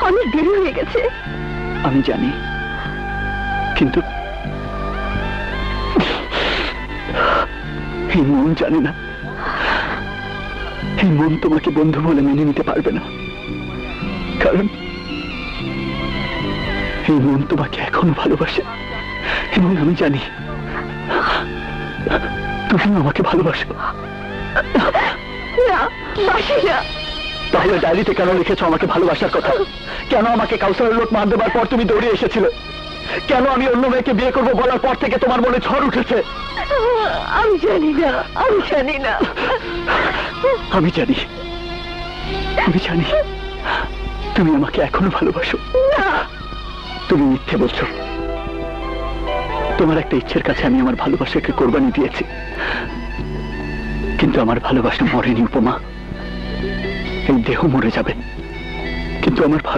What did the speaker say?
অনেক দেরি হয়ে গেছে। আমি জানি, কিন্তু এই মন জানে না, এই মন তোমাকে বন্ধু বলে মেনে নিতে পারবে না, কারণ এই মন তোমাকে এখনো ভালোবাসে এবং আমি জানি তুমি আমাকে ভালোবাসো। না, বাসি না। তাহলে ডায়েরিতে কেন লিখেছো আমাকে ভালোবাসার কথা? কেন আমাকে কাউসারের লোক মার দেবার পর তুমি দৌড়ে এসেছিলে? কেন আমি অন্য মেয়েকে বিয়ে করবো বলার পর থেকে তোমার মনে ঝড় উঠেছে? আমি জানি না, আমি জানি না। আমি জানি, আমি জানি তুমি আমাকে এখনো ভালোবাসো। না, তুমি মিথ্যে বলছো। তোমার একটা ইচ্ছের কাছে আমি আমার ভালোবাসাকে কোরবানি দিয়েছি, কিন্তু আমার ভালোবাসা মরেনি উপমা। এই দেহ মরে যাবে, কিন্তু আমার ভালো